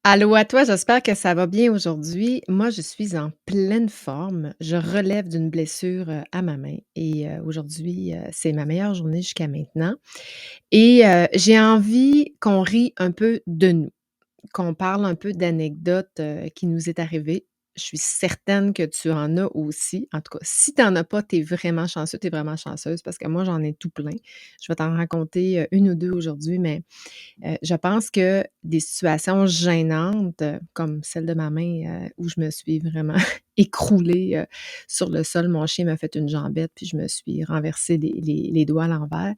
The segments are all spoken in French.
Allô à toi, j'espère que ça va bien aujourd'hui. Moi, je suis en pleine forme. Je relève d'une blessure, à ma main et aujourd'hui, c'est ma meilleure journée jusqu'à maintenant et j'ai envie qu'on rie un peu de nous, qu'on parle un peu d'anecdotes, qui nous est arrivées. Je suis certaine que tu en as aussi. En tout cas, si tu en as pas, tu es vraiment chanceux, tu es vraiment chanceuse parce que moi, j'en ai tout plein. Je vais t'en raconter, 1 ou 2 aujourd'hui, mais je pense que des situations gênantes, comme celle de ma main, où je me suis vraiment écroulée, sur le sol. Mon chien m'a fait une jambette, puis je me suis renversé les doigts à l'envers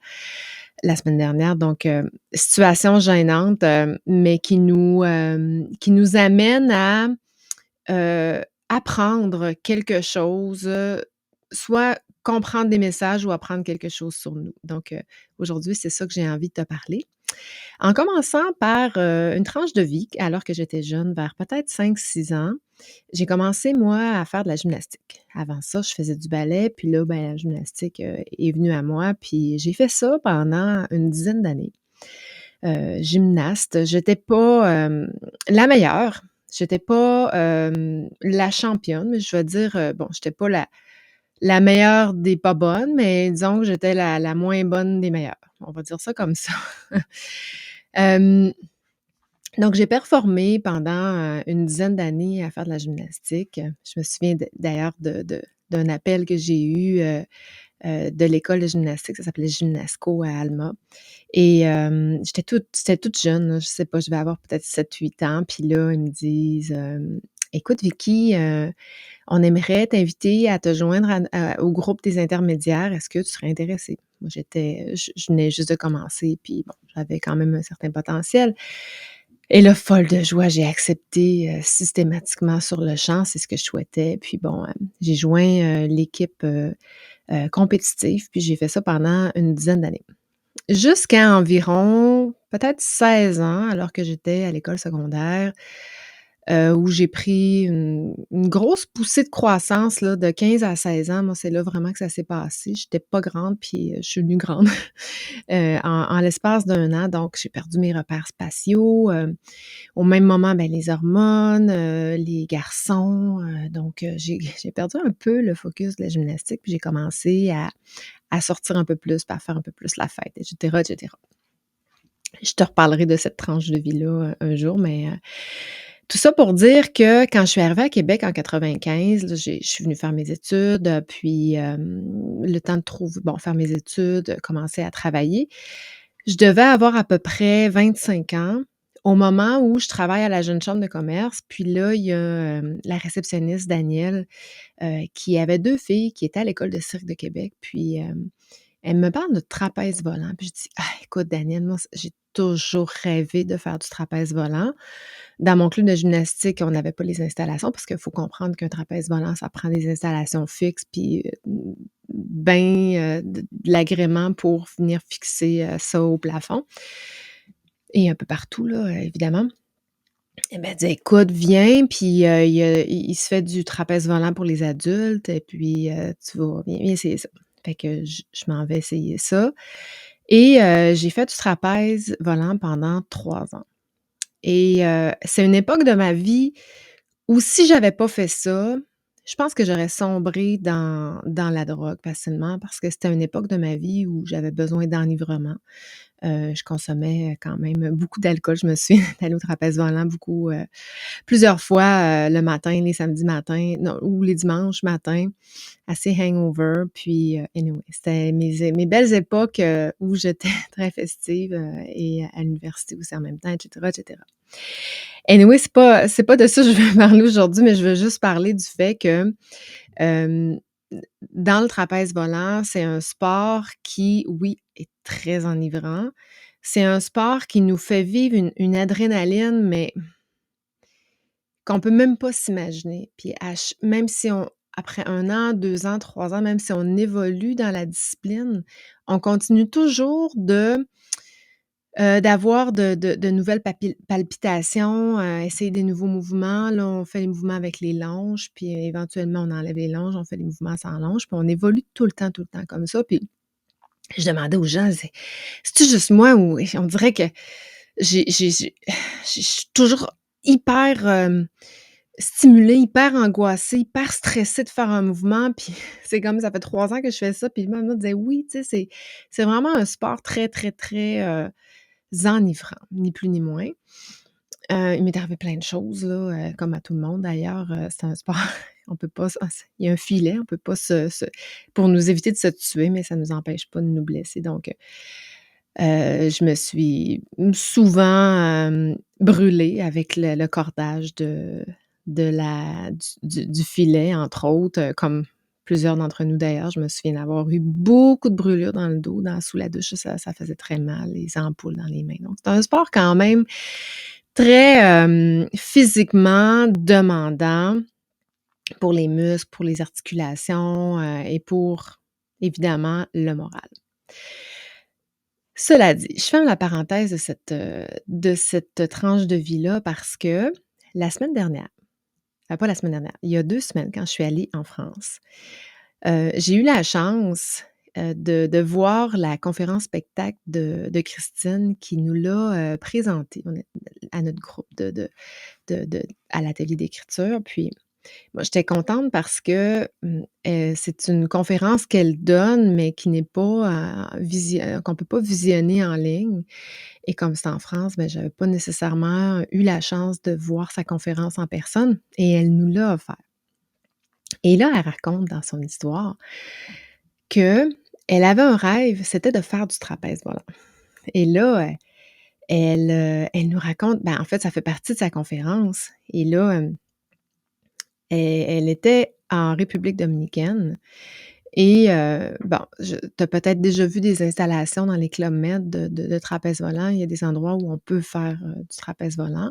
la semaine dernière. Donc, situation gênante, mais qui nous amène à, apprendre quelque chose, soit comprendre des messages ou apprendre quelque chose sur nous. Donc, aujourd'hui, c'est ça que j'ai envie de te parler. En commençant par, une tranche de vie, alors que j'étais jeune, vers peut-être 5-6 ans, j'ai commencé moi à faire de la gymnastique. Avant ça, je faisais du ballet, puis là, ben, la gymnastique, est venue à moi, puis j'ai fait ça pendant une dizaine d'années. Gymnaste, j'étais pas, la meilleure, j'étais pas, la championne, mais je vais dire, bon, j'étais pas la meilleure des pas bonnes, mais disons que j'étais la moins bonne des meilleures. On va dire ça comme ça. Hem, donc j'ai performé pendant, une dizaine d'années à faire de la gymnastique. Je me souviens d'ailleurs d'un appel que j'ai eu, de l'école de gymnastique, ça s'appelait Gymnasco à Alma et j'étais toute jeune, là, je sais pas, je devais avoir peut-être 7-8 ans, puis là, ils me disent, «Écoute Vicky, on aimerait t'inviter à te joindre au groupe des intermédiaires. Est-ce que tu serais intéressée?» Moi, je venais juste de commencer, puis bon, j'avais quand même un certain potentiel. Et là, folle de joie, j'ai accepté, systématiquement sur le champ, c'est ce que je souhaitais. Puis bon, j'ai joint, l'équipe, compétitive, puis j'ai fait ça pendant une dizaine d'années. Jusqu'à environ peut-être 16 ans, alors que j'étais à l'école secondaire, où j'ai pris une grosse poussée de croissance là, de 15 à 16 ans. Moi, c'est là vraiment que ça s'est passé. J'étais pas grande, puis, je suis devenue grande, en l'espace d'un an. Donc j'ai perdu mes repères spatiaux, au même moment, ben, les hormones, les garçons, donc j'ai perdu un peu le focus de la gymnastique, puis j'ai commencé à sortir un peu plus, puis à faire un peu plus la fête et cetera et cetera. Je te reparlerai de cette tranche de vie-là, un jour, mais tout ça pour dire que quand je suis arrivée à Québec en 95, là, je suis venue faire mes études, puis, le temps de trouver bon, faire mes études, commencer à travailler. Je devais avoir à peu près 25 ans au moment où je travaille à la Jeune Chambre de commerce. Puis là, il y a, la réceptionniste Danielle, qui avait 2 filles qui étaient à l'École de cirque de Québec. Puis, elle me parle de trapèze volant. Puis je dis: «Ah écoute Danielle, moi j'ai toujours rêvé de faire du trapèze volant». Dans mon club de gymnastique, on n'avait pas les installations parce qu'il faut comprendre qu'un trapèze volant, ça prend des installations fixes puis, ben, de l'agrément pour venir fixer, ça au plafond et un peu partout là, évidemment. Et ben, elle dit: «Écoute, viens, puis, il se fait du trapèze volant pour les adultes et puis, tu vas viens essayer ça». Fait que je m'en vais essayer ça et j'ai fait du trapèze volant pendant 3 ans et c'est une époque de ma vie ou si j'avais pas fait ça, je pense que j'aurais sombré dans la drogue facilement parce que c'était une époque de ma vie où j'avais besoin d'enivrement. Je consommais quand même beaucoup d'alcool. Je me suis d'aller au trapèze volant beaucoup, plusieurs fois, le matin, les samedis matins, non, ou les dimanches matins, assez hangover. Puis, anyway, c'était mes belles époques, où j'étais très festive, et à l'université aussi en même temps, et cetera, et cetera. Anyway, c'est pas de ça que je veux parler aujourd'hui, mais je veux juste parler du fait que, hem, dans le trapèze volant, c'est un sport qui, oui, est très enivrant. C'est un sport qui nous fait vivre une adrénaline, mais qu'on peut même pas s'imaginer. Puis même si on après 1 an, 2 ans, 3 ans, même si on évolue dans la discipline, on continue toujours d'avoir de nouvelles palpitations, essayer des nouveaux mouvements. Là, on fait les mouvements avec les longes, puis éventuellement, on enlève les longes, on fait les mouvements sans longes, puis on évolue tout le temps comme ça. Puis je demandais aux gens, c'est-tu juste moi ou on dirait que j'ai je suis toujours hyper, stimulée, hyper angoissée, hyper stressée de faire un mouvement, puis c'est comme ça fait 3 ans que je fais ça, puis ma maman disait: «Oui», tu sais, c'est vraiment un sport très, très, très, enivrant, ni plus ni moins. Il m'est arrivé plein de choses là, comme à tout le monde d'ailleurs, c'est un sport, on peut pas il y a un filet, on peut pas pour nous éviter de se tuer, mais ça nous empêche pas de nous blesser donc je me suis souvent, brûlée avec le cordage de la du filet, entre autres, comme plusieurs d'entre nous d'ailleurs. Je me souviens d'avoir eu beaucoup de brûlures dans le dos, sous la douche, ça faisait très mal, les ampoules dans les mains. Donc c'est un sport quand même très, physiquement demandant pour les muscles, pour les articulations, et pour, évidemment, le moral. Cela dit, je ferme la parenthèse de cette tranche de vie-là parce que la semaine dernière, pas la semaine dernière, il y a 2 semaines quand je suis allée en France, j'ai eu la chance, de voir la conférence spectacle de Christine qui nous l'a, présentée. On est à notre groupe de à l'atelier d'écriture, puis moi, j'étais contente parce que, c'est une conférence qu'elle donne, mais qui n'est pas, qu'on peut pas visionner en ligne et comme c'est en France, ben, j'avais pas nécessairement eu la chance de voir sa conférence en personne et elle nous l'a offert et là, elle raconte dans son histoire qu'elle avait un rêve, c'était de faire du trapèze volant et là, elle nous raconte, ben, en fait, ça fait partie de sa conférence et là, elle était en République dominicaine et bon, tu as peut-être déjà vu des installations dans les clubs med de trapèze volant. Il y a des endroits où on peut faire, du trapèze volant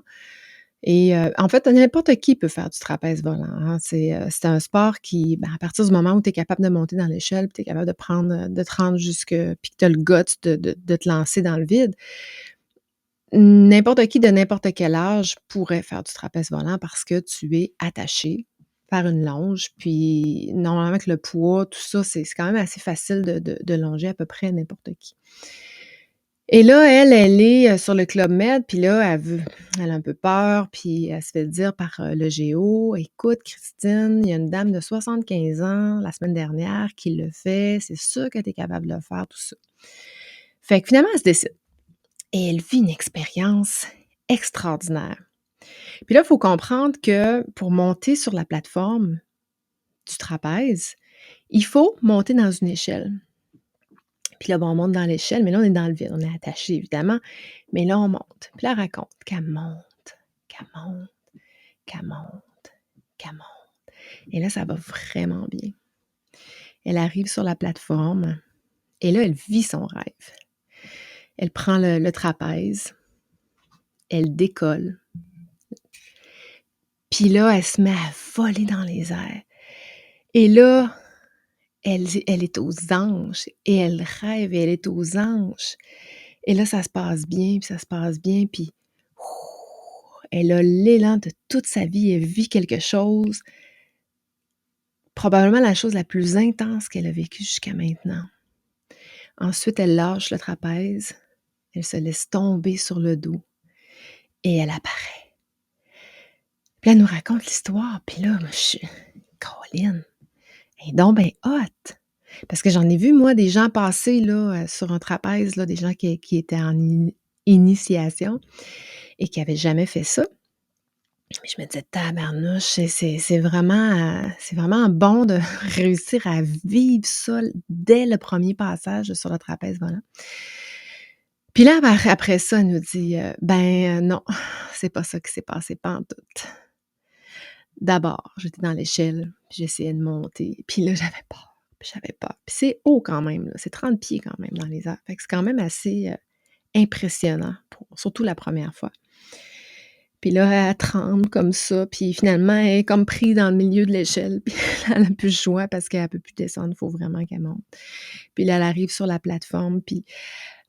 et en fait, n'importe qui peut faire du trapèze volant, hein. C'est un sport qui, ben, à partir du moment où tu es capable de monter dans l'échelle, puis tu es capable de prendre, de te rendre jusque puis que tu as le guts de te lancer dans le vide, n'importe qui de n'importe quel âge pourrait faire du trapèze volant parce que tu es attaché par une longe, puis normalement avec le poids, tout ça, c'est quand même assez facile de longer à peu près n'importe qui. Et là, elle est, sur le Club Med, puis là, elle a un peu peur, puis elle se fait dire par, le géo: «Écoute Christine, il y a une dame de 75 ans la semaine dernière qui le fait, c'est sûr que tu es capable de le faire», tout ça. Fait que finalement, elle se décide et elle vit une expérience extraordinaire. Puis là, il faut comprendre que pour monter sur la plateforme du trapèze, il faut monter dans une échelle. Puis là, bon, on monte dans l'échelle, mais là, on est dans le vide. On est attaché, évidemment, mais là, on monte. Puis là, elle raconte qu'elle monte, qu'elle monte, qu'elle monte, qu'elle monte. Et là, ça va vraiment bien. Elle arrive sur la plateforme et là, elle vit son rêve. Elle prend le trapèze, elle décolle. Puis là, elle se met à voler dans les airs. Et là, elle est aux anges et elle rêve et elle est aux anges. Et là, ça se passe bien, puis ça se passe bien, puis elle a l'élan de toute sa vie. Elle vit quelque chose, probablement la chose la plus intense qu'elle a vécue jusqu'à maintenant. Ensuite, elle lâche le trapèze, elle se laisse tomber sur le dos et elle apparaît. Puis elle nous raconte l'histoire, puis là, moi, je suis Caroline, elle est donc ben hot! Parce que j'en ai vu, moi, des gens passer là, sur un trapèze, là, des gens qui étaient en initiation et qui avaient jamais fait ça. Mais je me disais: «Tabarnouche, c'est vraiment bon de réussir à vivre ça dès le premier passage sur le trapèze volant». Puis là, après ça, elle nous dit, «Ben, non, c'est pas ça qui s'est passé pantoute. D'abord, j'étais dans l'échelle, puis j'essayais de monter, puis là, j'avais peur, puis j'avais peur». Puis c'est haut quand même, là, c'est 30 pieds quand même dans les airs. Fait que c'est quand même assez, impressionnant surtout la première fois. Puis là, elle tremble comme ça, puis finalement, elle est comme prise dans le milieu de l'échelle, puis elle a plus le choix parce qu'elle peut plus descendre, il faut vraiment qu'elle monte. Puis là, elle arrive sur la plateforme, puis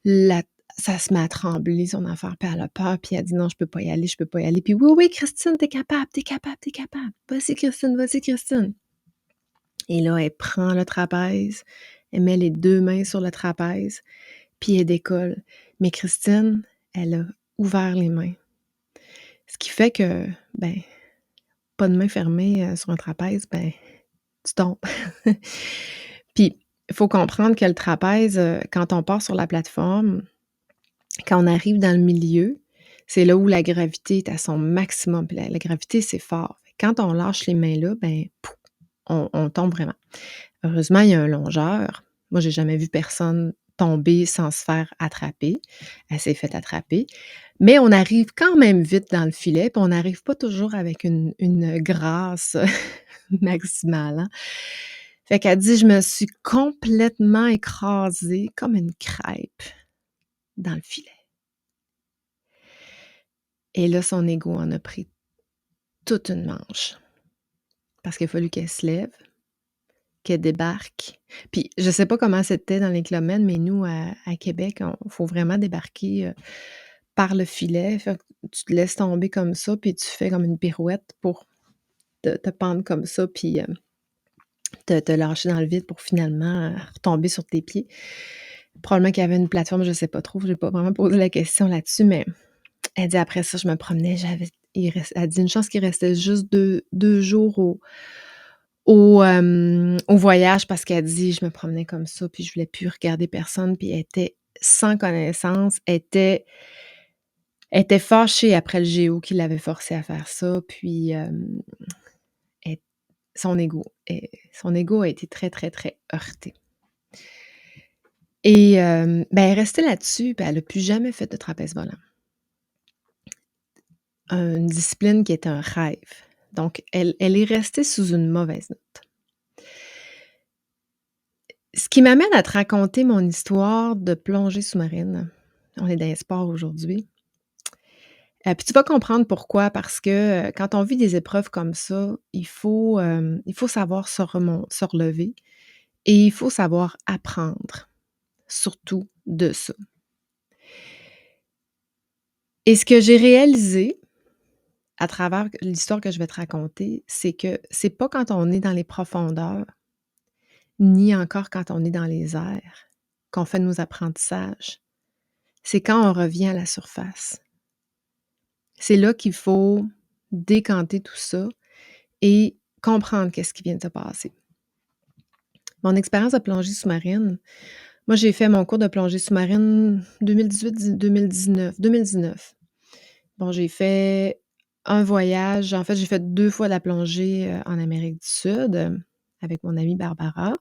la ça se met à trembler son affaire, puis elle a peur, puis elle dit: «Non, je peux pas y aller, je peux pas y aller». Puis: «Oui, oui, Christine, t'es capable, t'es capable, t'es capable. Vas-y Christine, vas-y Christine». Et là, elle prend le trapèze, elle met les 2 mains sur le trapèze, puis elle décolle. Mais Christine, elle a ouvert les mains. Ce qui fait que, ben, pas de main fermée, sur un trapèze, ben, tu tombes. Puis, il faut comprendre que le trapèze, quand on part sur la plateforme, quand on arrive dans le milieu, c'est là où la gravité est à son maximum. Puis la gravité, c'est fort. Quand on lâche les mains là, ben, pouf, on tombe vraiment. Heureusement, il y a un longeur. Moi, j'ai jamais vu personne tomber sans se faire attraper. Elle s'est fait attraper. Mais on arrive quand même vite dans le filet, puis on n'arrive pas toujours avec une grâce maximale, hein. Fait qu'elle dit: «Je me suis complètement écrasée comme une crêpe dans le filet». Et là, son ego en a pris toute une manche. Parce qu'il a fallu qu'elle se lève, qu'elle débarque. Puis je sais pas comment c'était dans les Club Med, mais nous, à Québec, il faut vraiment débarquer, par le filet. Fait que tu te laisses tomber comme ça, puis tu fais comme une pirouette pour te pendre comme ça, puis, te lâcher dans le vide pour finalement, retomber sur tes pieds. Probablement qu'il y avait une plateforme, je sais pas trop, j'ai pas vraiment posé la question là-dessus, mais elle dit: «Après ça, je me promenais, elle dit: «Une chance qu'il restait juste deux jours au voyage», parce qu'elle dit: «Je me promenais comme ça, puis je voulais plus regarder personne», puis elle était sans connaissance, elle était fâchée après le géo qui l'avait forcée à faire ça, puis, elle son ego a été très, très, très heurté. Et ben, elle est restée là-dessus, puis elle a plus jamais fait de trapèze volant. Une discipline qui est un rêve. Donc elle est restée sous une mauvaise note. Ce qui m'amène à te raconter mon histoire de plongée sous-marine. On est dans les sports aujourd'hui. Puis tu vas comprendre pourquoi, parce que, quand on vit des épreuves comme ça, il faut savoir se relever et il faut savoir apprendre, surtout de ça. Et ce que j'ai réalisé à travers l'histoire que je vais te raconter, c'est que c'est pas quand on est dans les profondeurs, ni encore quand on est dans les airs, qu'on fait nos apprentissages. C'est quand on revient à la surface. C'est là qu'il faut décanter tout ça et comprendre qu'est-ce qui vient de se passer. Mon expérience de plongée sous-marine, moi, j'ai fait mon cours de plongée sous-marine 2019. Bon, j'ai fait un voyage, en fait, j'ai fait 2 fois la plongée, en Amérique du Sud, avec mon amie Barbara.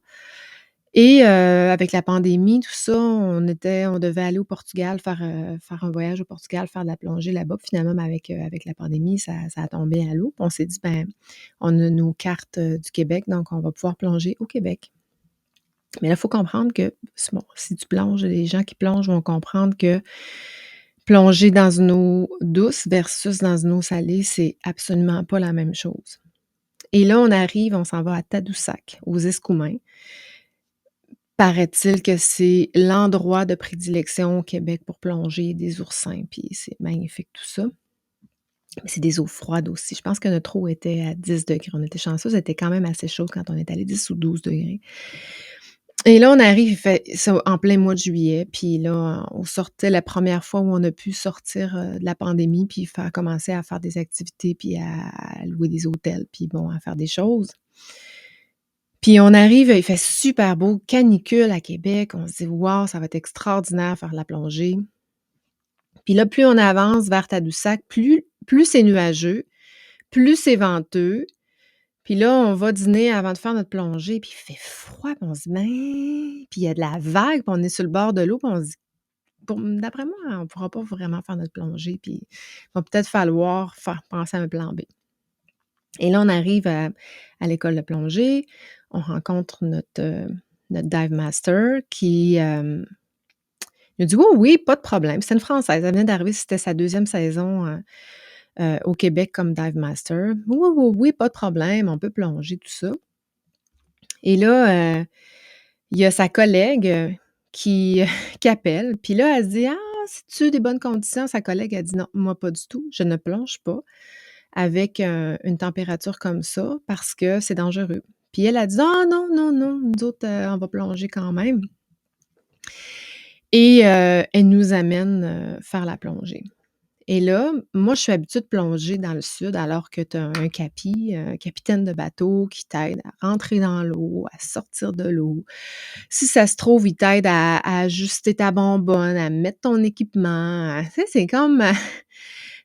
Et avec la pandémie, tout ça, on devait aller au Portugal, faire un voyage au Portugal, faire de la plongée là-bas. Puis finalement, avec la pandémie, ça a tombé à l'eau. Puis on s'est dit: «Ben, on a nos cartes, du Québec, donc on va pouvoir plonger au Québec». Mais là, il faut comprendre que bon, si tu plonges, les gens qui plongent vont comprendre que plonger dans une eau douce versus dans une eau salée, c'est absolument pas la même chose. Et là, on s'en va à Tadoussac, aux Escoumins. Paraît-il que c'est l'endroit de prédilection au Québec pour plonger des oursins, puis c'est magnifique tout ça. Mais c'est des eaux froides aussi. Je pense que notre eau était à 10 degrés. On était chanceux, c'était quand même assez chaud quand on est allé, 10 ou 12 degrés. Et là, on arrive, il fait ça en plein mois de juillet, puis là, on sortait la première fois où on a pu sortir, de la pandémie, puis commencer à faire des activités, puis à louer des hôtels, puis bon, à faire des choses. Puis on arrive, il fait super beau, canicule à Québec. On se dit: «Waouh, ça va être extraordinaire faire de la plongée». Puis là, plus on avance vers Tadoussac, plus c'est nuageux, plus c'est venteux. Puis là, on va dîner avant de faire notre plongée, puis il fait froid, puis on se dit: «Ben» puis il y a de la vague, puis on est sur le bord de l'eau, puis on se dit: D'après moi, on ne pourra pas vraiment faire notre plongée, puis il va peut-être falloir faire penser à un plan B». Et là, on arrive à l'école de plongée, on rencontre notre dive master qui, nous dit: «Oui, oui, pas de problème». C'était une Française, elle venait d'arriver, c'était sa deuxième saison, au Québec comme dive master. «Oui, oui, oui, pas de problème, on peut plonger», tout ça. Et là, il y a sa collègue, qui qui appelle, puis là, elle se dit: «Ah, c'est-tu des bonnes conditions?» Sa collègue, a dit: «Non, moi, pas du tout, je ne plonge pas avec, une température comme ça parce que c'est dangereux». Puis elle a dit: «Ah non, non, non, nous autres, on va plonger quand même». Et elle nous amène, faire la plongée. Et là, moi, je suis habituée de plonger dans le sud alors que tu as un capitaine de bateau qui t'aide à rentrer dans l'eau, à sortir de l'eau. Si ça se trouve, il t'aide à ajuster ta bonbonne, à mettre ton équipement. Tu sais, c'est comme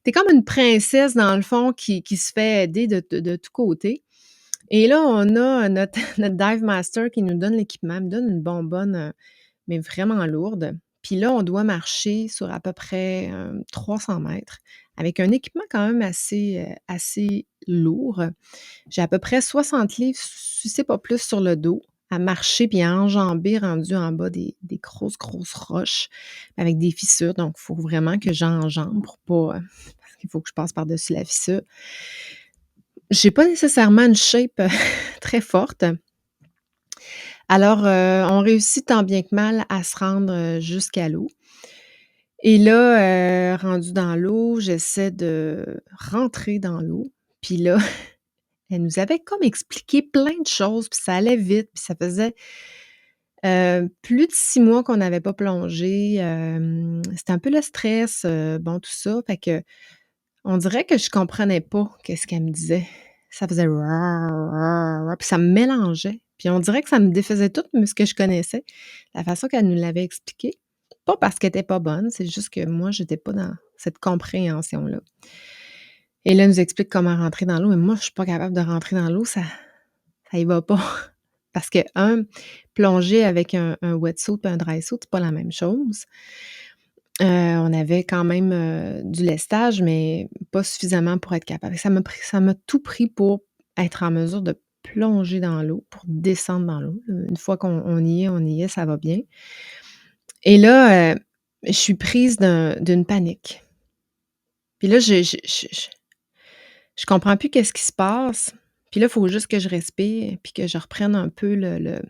tu comme une princesse dans le fond qui se fait aider de tous côtés. Et là, on a notre notre dive master qui nous donne l'équipement, il me donne une bonbonne, mais vraiment lourde. Puis là, on doit marcher sur à peu près, 300 m avec un équipement quand même assez lourd. J'ai à peu près 60 livres, si c'est pas plus, sur le dos, à marcher puis à enjamber rendu en bas des grosses, grosses roches avec des fissures. Donc il faut vraiment que j'enjambe pour pas, parce qu'il faut que je passe par-dessus la fissure. J'ai pas nécessairement une shape très forte. Alors, on réussit tant bien que mal à se rendre, jusqu'à l'eau. Et là, rendue dans l'eau, j'essaie de rentrer dans l'eau. Puis là, elle nous avait comme expliqué plein de choses, puis ça allait vite, puis ça faisait, plus de 6 mois qu'on n'avait pas plongé. C'était un peu le stress, bon, tout ça. Fait que on dirait que je comprenais pas qu'est-ce qu'elle me disait. Ça faisait puis ça me mélangeait. Puis on dirait que ça me défaisait tout ce que je connaissais, la façon qu'elle nous l'avait expliqué. Pas parce qu'elle était pas bonne, c'est juste que moi, j'étais pas dans cette compréhension-là. Et là, elle nous explique comment rentrer dans l'eau, mais moi, je suis pas capable de rentrer dans l'eau, ça y va pas. Parce que plonger avec un wetsuit et un drysuit, c'est pas la même chose. On avait quand même, du lestage, mais pas suffisamment pour être capable. Ça m'a tout pris pour être en mesure de plonger dans l'eau, pour descendre dans l'eau. Une fois qu'on y est, ça va bien. Et là, je suis prise d'une panique. Puis là, je comprends plus qu'est-ce qui se passe. Puis là, il faut juste que je respire, puis que je reprenne un peu le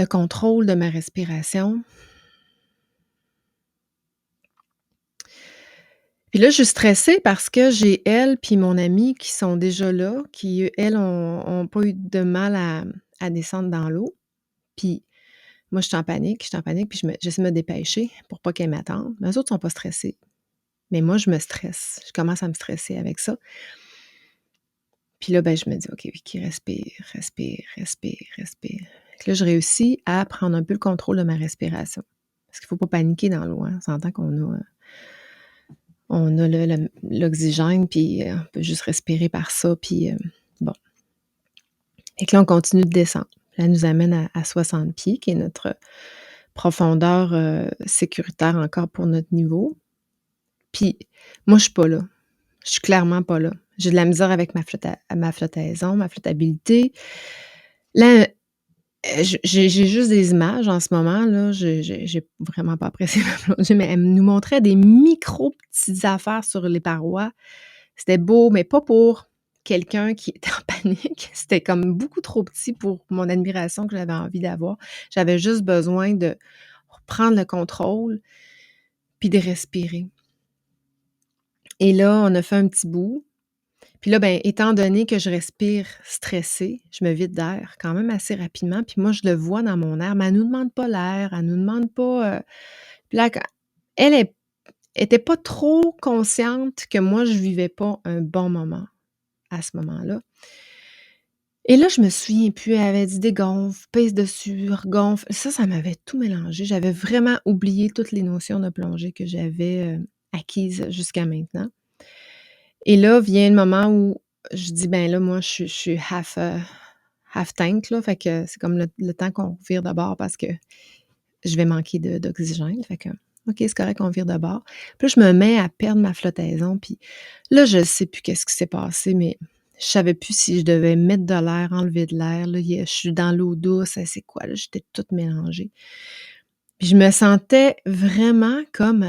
contrôle de ma respiration. Puis là, je suis stressée parce que j'ai elle puis mon amie qui sont déjà là, qui, elles, ont pas eu de mal à descendre dans l'eau. Puis moi, je suis en panique, puis j'essaie de me dépêcher pour pas qu'elles m'attendent. Mais eux autres sont pas stressés. Mais moi, je me stresse. Je commence à me stresser avec ça. Puis là, ben, je me dis: «OK, Vicky, respire, respire, respire, respire». Fait que là, je réussis à prendre un peu le contrôle de ma respiration. Parce qu'il faut pas paniquer dans l'eau, hein. On s'entend on a l'oxygène, puis, on peut juste respirer par ça, puis, bon. Fait que là, on continue de descendre. Elle nous amène à 60 pieds, qui est notre profondeur, sécuritaire encore pour notre niveau. Puis moi, je suis pas là. Je suis clairement pas là. J'ai de la misère avec ma flottaison, ma flottabilité. Là, j'ai juste des images en ce moment, là. J'ai vraiment pas apprécié ma plongée, mais elle nous montrait des micros petites affaires sur les parois. C'était beau, mais pas pour quelqu'un qui était en panique. C'était comme beaucoup trop petit pour mon admiration que j'avais envie d'avoir. J'avais juste besoin de reprendre le contrôle puis de respirer. Et là, on a fait un petit bout. Puis là, ben, étant donné que je respire stressée, je me vide d'air quand même assez rapidement. Puis moi, je le vois dans mon air, mais elle nous demande pas l'air, elle nous demande pas, puis là, elle était pas trop consciente que moi, je vivais pas un bon moment à ce moment-là. Et là, je me souviens plus, elle avait dit: «Dégonfle, pèse dessus, regonfle». Ça m'avait tout mélangé. J'avais vraiment oublié toutes les notions de plongée que j'avais, acquises jusqu'à maintenant. Et là, vient le moment où je dis: «Ben là, moi, je suis half tank, là». Fait que c'est comme le temps qu'on vire de bord parce que je vais manquer d'oxygène. Fait que, OK, c'est correct, on vire de bord. Puis là, je me mets à perdre ma flottaison, puis là, je sais plus qu'est-ce qui s'est passé, mais je savais plus si je devais mettre de l'air, enlever de l'air. Là, je suis dans l'eau douce, c'est quoi, là? J'étais toute mélangée. Puis je me sentais vraiment comme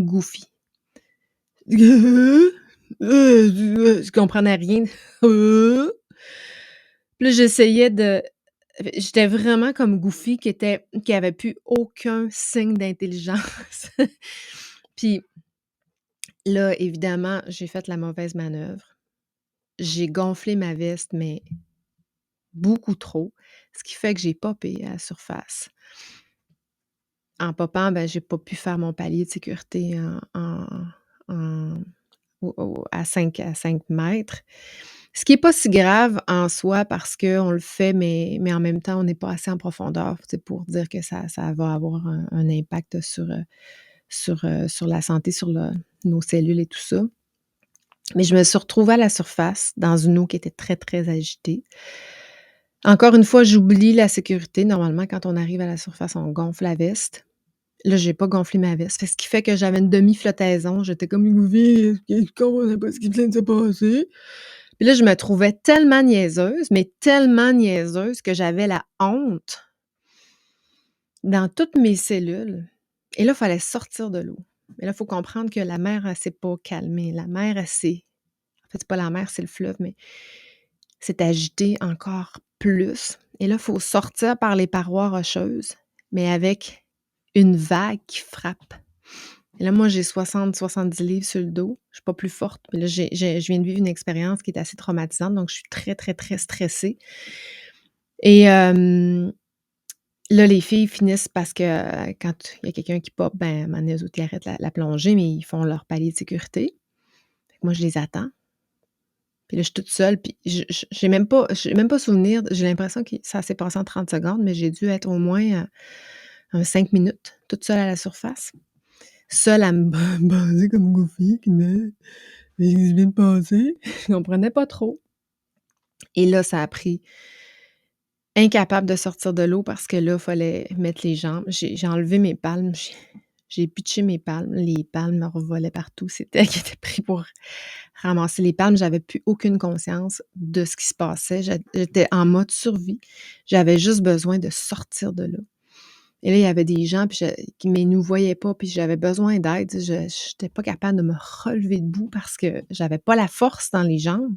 Goofy. Je comprenais rien. Puis là, j'étais vraiment comme Goofy qui avait plus aucun signe d'intelligence. Puis là, évidemment, j'ai fait la mauvaise manœuvre. J'ai gonflé ma veste, mais beaucoup trop, ce qui fait que j'ai popé à la surface. En popant, ben, j'ai pas pu faire mon palier de sécurité en en à 5 mètres. Ce qui est pas si grave en soi parce qu'on le fait, mais en même temps, on n'est pas assez en profondeur, tu sais, pour dire que ça va avoir un impact sur la santé, sur nos cellules et tout ça. Mais je me suis retrouvée à la surface, dans une eau qui était très, très agitée. Encore une fois, j'oublie la sécurité. Normalement, quand on arrive à la surface, on gonfle la veste. Là, j'ai pas gonflé ma veste. Ce qui fait que j'avais une demi-flottaison. J'étais comme égouvée, je comprenais pas ce qui venait de se passer. Puis là, je me trouvais tellement niaiseuse, mais tellement niaiseuse que j'avais la honte dans toutes mes cellules. Et là, il fallait sortir de l'eau. Mais là, il faut comprendre que la mer, elle s'est pas calmée. La mer, elle s'est... En fait, c'est pas la mer, c'est le fleuve, mais s'est agitée encore plus. Et là, il faut sortir par les parois rocheuses, mais avec une vague qui frappe. Et là, moi, j'ai 60-70 livres sur le dos. Je suis pas plus forte. Mais là, je viens de vivre une expérience qui est assez traumatisante, donc je suis très, très, très stressée. Et là, les filles finissent parce que quand il y a quelqu'un qui pop, ben, à un moment donné, eux autres, ils arrêtent la plongée, mais ils font leur palier de sécurité. Fait que moi, je les attends. Puis là, je suis toute seule, puis j'ai même pas souvenir. J'ai l'impression que ça s'est passé en 30 secondes, mais j'ai dû être au moins 5 minutes, toute seule à la surface. Seule à me baser comme Goofy, mais qu'est-ce qui vient de passer? Je comprenais pas trop. Et là, ça a pris incapable de sortir de l'eau parce que là, il fallait mettre les jambes. J'ai enlevé mes palmes, j'ai pitché mes palmes. Les palmes me revolaient partout. C'était elle qui était pris pour ramasser les palmes. J'avais plus aucune conscience de ce qui se passait. J'étais en mode survie. J'avais juste besoin de sortir de là. Et là, il y avait des gens qui ne nous voyaient pas, puis j'avais besoin d'aide. Je n'étais pas capable de me relever debout parce que j'avais pas la force dans les jambes.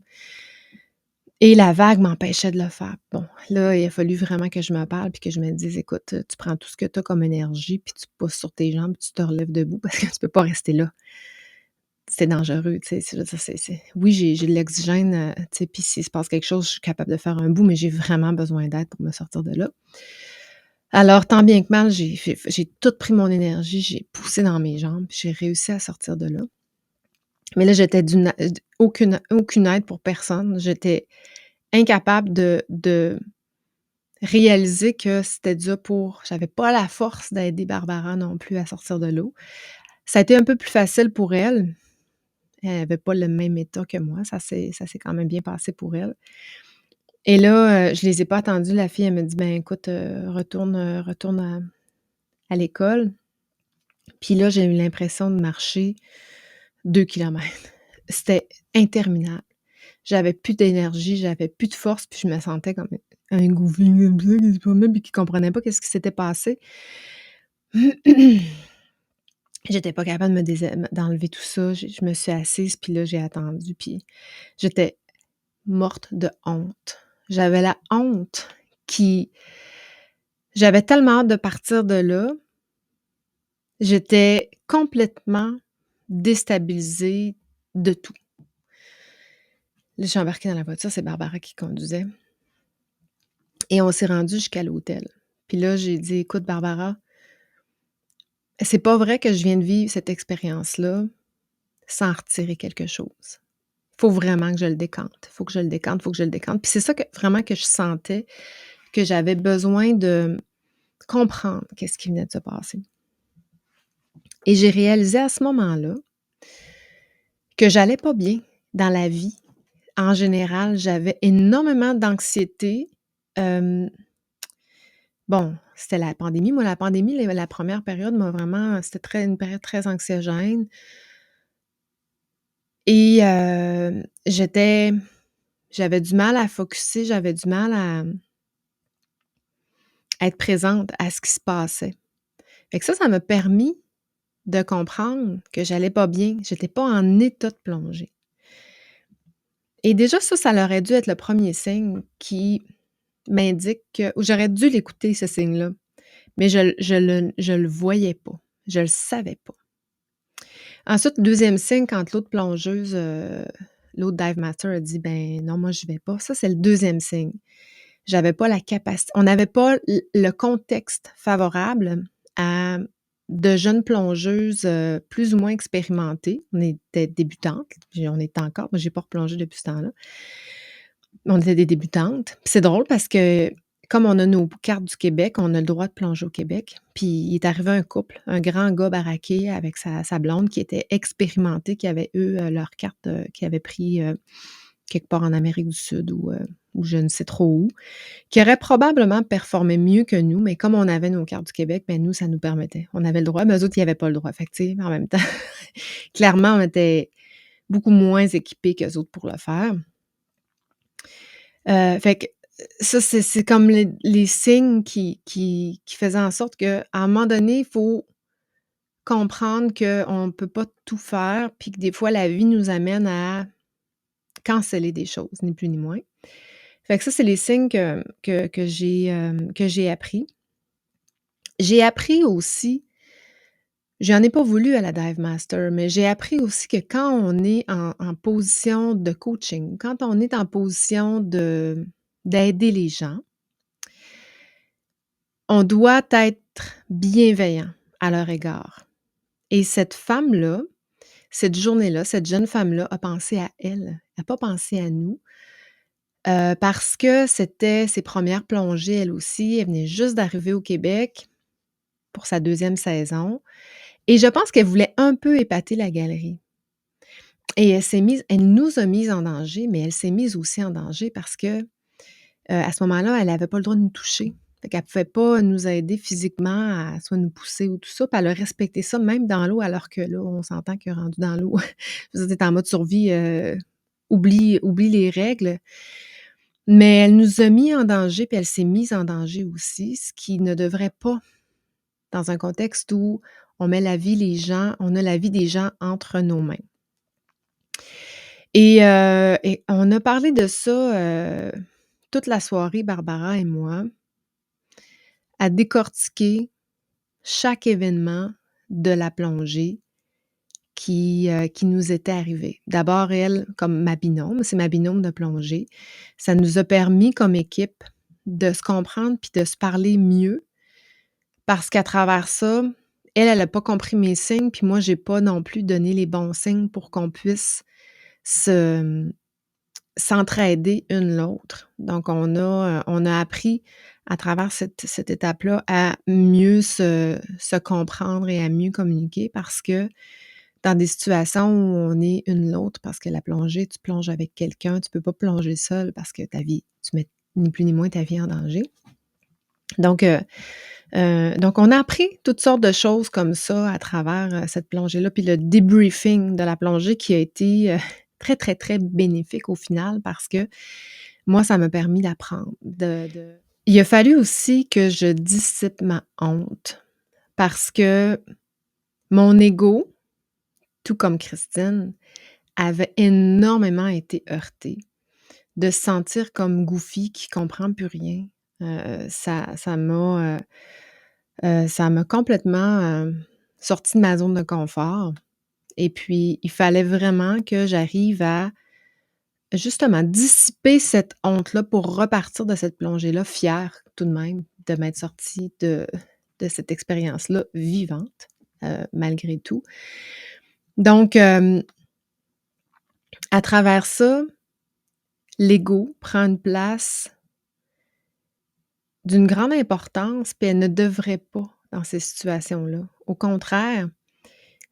Et la vague m'empêchait de le faire. Bon, là, il a fallu vraiment que je me parle puis que je me dise: «Écoute, tu prends tout ce que tu as comme énergie, puis tu pousses sur tes jambes, puis tu te relèves debout parce que tu peux pas rester là. C'est dangereux», tu sais? Je veux dire, oui, j'ai de l'oxygène, tu sais, puis s'il se passe quelque chose, je suis capable de faire un bout, mais j'ai vraiment besoin d'aide pour me sortir de là. Alors, tant bien que mal, j'ai tout pris mon énergie, j'ai poussé dans mes jambes, puis j'ai réussi à sortir de là. Mais là, j'étais aucune aide pour personne. J'étais incapable de réaliser que c'était dû pour j'avais pas la force d'aider Barbara non plus à sortir de l'eau. Ça a été un peu plus facile pour elle. Elle avait pas le même état que moi. Ça s'est quand même bien passé pour elle. Et là, je les ai pas attendues. La fille, elle me dit: «Ben écoute, retourne à l'école». Puis là, j'ai eu l'impression de marcher 2 kilomètres. C'était interminable. J'avais plus d'énergie, j'avais plus de force, puis je me sentais comme un goofy comme ça qui se promenait puis qui comprenait pas qu'est-ce qui s'était passé. J'étais pas capable de d'enlever tout ça. Je me suis assise, puis là, j'ai attendu, puis j'étais morte de honte. J'avais la honte qui j'avais tellement hâte de partir de là. J'étais complètement déstabilisée de tout. Là, je suis embarquée dans la voiture, c'est Barbara qui conduisait et on s'est rendus jusqu'à l'hôtel. Puis là, j'ai dit: «Écoute Barbara, c'est pas vrai que je viens de vivre cette expérience-là sans en retirer quelque chose. Faut vraiment que je le décante. Faut que je le décante, faut que je le décante». Puis c'est ça que vraiment que je sentais, que j'avais besoin de comprendre qu'est-ce qui venait de se passer. Et j'ai réalisé à ce moment-là que j'allais pas bien dans la vie. En général, j'avais énormément d'anxiété. Bon, c'était la pandémie. Moi, la pandémie, la première période m'a vraiment c'était une période très anxiogène et j'avais du mal à focusser, j'avais du mal à être présente à ce qui se passait. Fait que ça m'a permis de comprendre que j'allais pas bien, j'étais pas en état de plongée. Et déjà ça aurait dû être le premier signe qui m'indique que ou j'aurais dû l'écouter ce signe-là, mais je le voyais pas, je le savais pas. Ensuite, le 2e signe quand l'autre plongeuse, l'autre dive master a dit: «Ben non, moi je vais pas». Ça, c'est le 2e signe. J'avais pas la capacité on n'avait pas le contexte favorable à de jeunes plongeuses, plus ou moins expérimentées. On était débutantes, puis on est encore, moi j'ai pas replongé depuis ce temps-là. On était des débutantes. Puis c'est drôle parce que comme on a nos cartes du Québec, on a le droit de plonger au Québec. Puis il est arrivé un couple, un grand gars baraqué avec sa blonde qui était expérimenté, qui avait eux, leur carte, qu'ils avaient pris, quelque part en Amérique du Sud ou je ne sais trop où, qui aurait probablement performé mieux que nous, mais comme on avait nos cartes du Québec, ben nous, ça nous permettait. On avait le droit, mais eux autres, ils avaient pas le droit. Fait que, tu sais, en même temps, clairement, on était beaucoup moins équipés qu'eux autres pour le faire. Fait que ça, c'est comme les signes qui faisaient en sorte qu'à un moment donné, il faut comprendre qu'on ne peut pas tout faire, puis que des fois, la vie nous amène à canceller des choses, ni plus ni moins. Fait que ça, c'est les signes que j'ai appris. J'ai appris aussi, j'en ai pas voulu à la Dive Master, mais j'ai appris aussi que quand on est en position de coaching, quand on est en position d'aider les gens, on doit être bienveillant à leur égard. Et cette femme-là, cette journée-là, cette jeune femme-là a pensé à elle. Elle n'a pas pensé à nous. Parce que c'était ses premières plongées, elle aussi. Elle venait juste d'arriver au Québec pour sa 2e saison et je pense qu'elle voulait un peu épater la galerie et elle nous a mises en danger, mais elle s'est mise aussi en danger parce que, à ce moment-là, elle avait pas le droit de nous toucher. Fait qu'elle pouvait pas nous aider physiquement à soit nous pousser ou tout ça, puis elle a respecté ça même dans l'eau alors que là, on s'entend que rendu dans l'eau, je veux dire, tu es en mode survie, oublie les règles. Mais elle nous a mis en danger, puis elle s'est mise en danger aussi, ce qui ne devrait pas dans un contexte où on a la vie des gens entre nos mains. Et on a parlé de ça, toute la soirée, Barbara et moi, à décortiquer chaque événement de la plongée qui nous était arrivé. D'abord, elle, comme ma binôme, c'est ma binôme de plongée. Ça nous a permis comme équipe de se comprendre puis de se parler mieux parce qu'à travers ça, elle n'a pas compris mes signes puis moi, j'ai pas non plus donné les bons signes pour qu'on puisse s'entraider une l'autre. Donc on a appris à travers cette étape-là à mieux se comprendre et à mieux communiquer parce que dans des situations où on est une l'autre, parce que la plongée, tu plonges avec quelqu'un, tu peux pas plonger seul parce que tu mets ni plus ni moins ta vie en danger. Donc on a appris toutes sortes de choses comme ça à travers, cette plongée-là, puis le debriefing de la plongée qui a été, très, très, très bénéfique au final parce que moi, ça m'a permis d'apprendre. Il a fallu aussi que je dissipe ma honte parce que mon ego, tout comme Christine, avait énormément été heurté. De se sentir comme Goofy qui comprend plus rien. Ça m'a complètement, sortie de ma zone de confort et puis il fallait vraiment que j'arrive à, justement, dissiper cette honte-là pour repartir de cette plongée-là fière tout de même de m'être sortie de cette expérience-là vivante, malgré tout. Donc, à travers ça, l'ego prend une place d'une grande importance, puis elle ne devrait pas dans ces situations-là. Au contraire,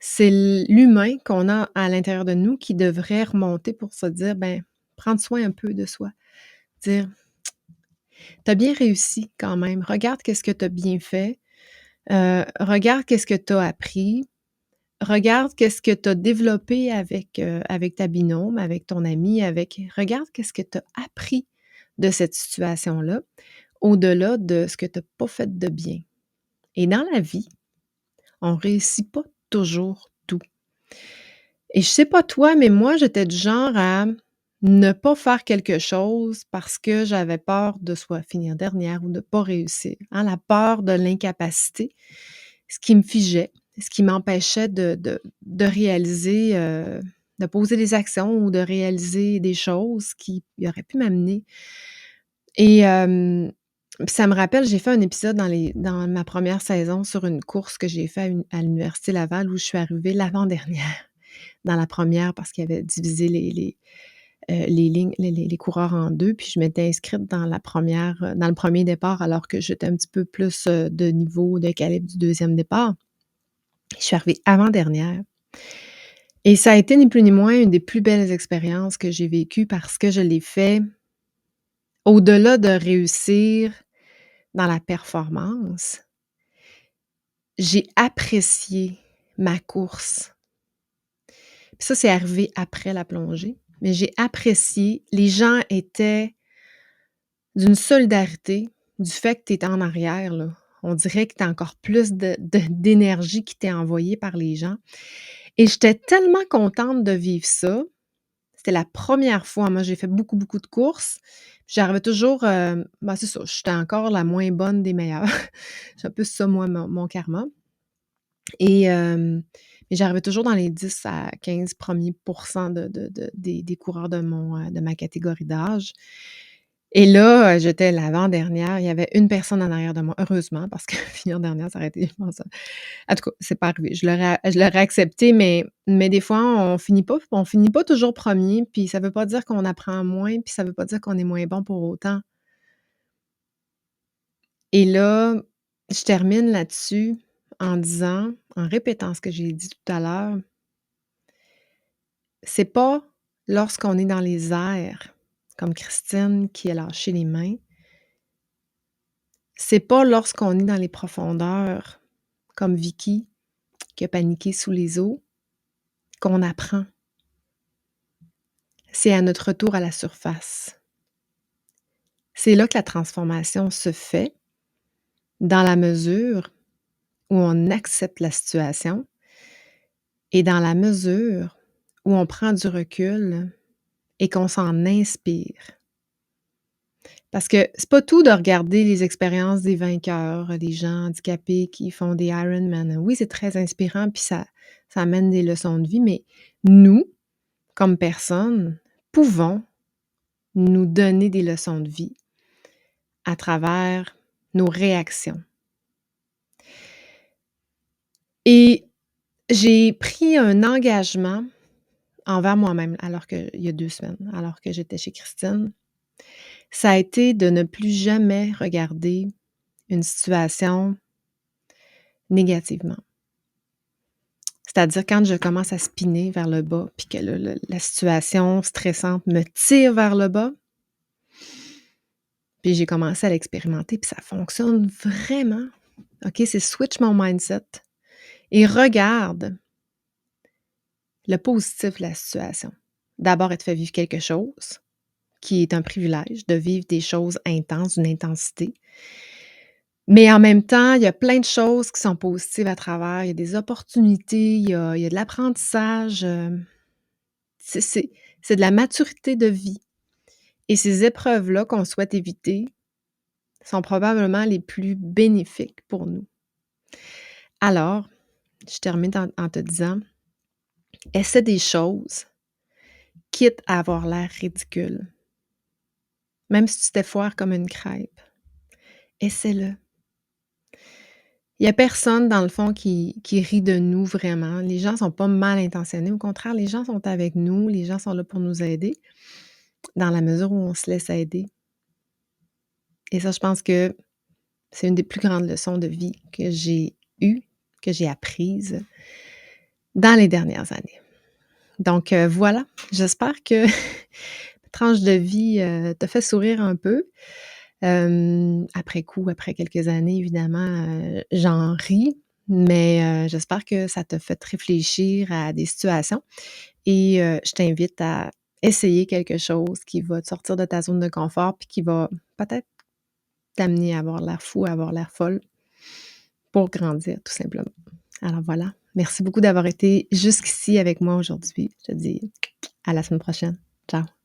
c'est l'humain qu'on a à l'intérieur de nous qui devrait remonter pour se dire, ben, prendre soin un peu de soi. Dire, t'as bien réussi quand même. Regarde qu'est-ce que t'as bien fait. Regarde qu'est-ce que t'as appris. Regarde qu'est-ce que t'as développé avec ta binôme, avec ton ami, regarde qu'est-ce que t'as appris de cette situation-là, au-delà de ce que t'as pas fait de bien. Et dans la vie, on réussit pas toujours tout. Et je sais pas toi, mais moi, j'étais du genre à ne pas faire quelque chose parce que j'avais peur de soit finir dernière ou de pas réussir, hein, la peur de l'incapacité, ce qui me figeait, ce qui m'empêchait de réaliser, de poser des actions ou de réaliser des choses qui auraient pu m'amener et Puis ça me rappelle, j'ai fait un épisode dans ma première saison sur une course que j'ai fait à l'Université Laval où je suis arrivée l'avant-dernière dans la première parce qu'ils avaient divisé les lignes les coureurs en 2 puis je m'étais inscrite dans la première, dans le premier départ alors que j'étais un petit peu plus, de niveau, de calibre du deuxième départ. Je suis arrivée avant-dernière et ça a été ni plus ni moins une des plus belles expériences que j'ai vécues parce que je l'ai fait au-delà de réussir dans la performance, j'ai apprécié ma course. Puis ça, c'est arrivé après la plongée, mais j'ai apprécié. Les gens étaient d'une solidarité, du fait que tu étais en arrière, là. On dirait que tu as encore plus d'énergie qui t'est envoyée par les gens et j'étais tellement contente de vivre ça. C'était la première fois. Moi, j'ai fait beaucoup, beaucoup de courses. J'arrivais toujours, c'est ça, j'étais encore la moins bonne des meilleures. C'est un peu ça, moi, mon karma et mais j'arrivais toujours dans les 10 à 15 premiers pourcents des coureurs de ma catégorie d'âge et là, j'étais l'avant-dernière. Il y avait une personne en arrière de moi, heureusement, parce que finir dernière, ça aurait été, je pense, en tout cas, c'est pas arrivé. Je l'aurais accepté, mais des fois, on finit pas toujours premier, puis ça veut pas dire qu'on apprend moins, puis ça veut pas dire qu'on est moins bon pour autant. Et là, je termine là-dessus en répétant ce que j'ai dit tout à l'heure, c'est pas lorsqu'on est dans les airs, comme Christine qui a lâché les mains, c'est pas lorsqu'on est dans les profondeurs, comme Vicky qui a paniqué sous les eaux, qu'on apprend. C'est à notre retour à la surface. C'est là que la transformation se fait, dans la mesure où on accepte la situation et dans la mesure où on prend du recul et qu'on s'en inspire. Parce que c'est pas tout de regarder les expériences des vainqueurs, des gens handicapés qui font des Ironman. Oui, c'est très inspirant puis ça amène des leçons de vie, mais nous, comme personnes, pouvons nous donner des leçons de vie à travers nos réactions. Et j'ai pris un engagement envers moi-même il y a 2 semaines, alors que j'étais chez Christine. Ça a été de ne plus jamais regarder une situation négativement. C'est-à-dire quand je commence à spinner vers le bas, puis que la situation stressante me tire vers le bas, puis j'ai commencé à l'expérimenter, puis ça fonctionne vraiment. OK, c'est switch mon mindset et regarde le positif de la situation. D'abord, elle te fait vivre quelque chose qui est un privilège, de vivre des choses intenses, d'une intensité. Mais en même temps, il y a plein de choses qui sont positives à travers. Il y a des opportunités, il y a de l'apprentissage. C'est de la maturité de vie. Et ces épreuves-là qu'on souhaite éviter sont probablement les plus bénéfiques pour nous. Alors, je termine en te disant, essaie des choses, quitte à avoir l'air ridicule. Même si tu t'effoires comme une crêpe, essaie-le. Il y a personne, dans le fond, qui rit de nous vraiment. Les gens sont pas mal intentionnés. Au contraire, les gens sont avec nous, les gens sont là pour nous aider, dans la mesure où on se laisse aider. Et ça, je pense que c'est une des plus grandes leçons de vie que j'ai eues, que j'ai apprises dans les dernières années. Donc voilà, j'espère que la tranche de vie t'a fait sourire un peu. Après coup, après quelques années, évidemment, j'en ris, mais j'espère que ça t'a fait réfléchir à des situations et je t'invite à essayer quelque chose qui va te sortir de ta zone de confort puis qui va peut-être t'amener à avoir l'air fou, à avoir l'air folle pour grandir, tout simplement. Alors voilà, merci beaucoup d'avoir été jusqu'ici avec moi aujourd'hui. Je te dis à la semaine prochaine. Ciao.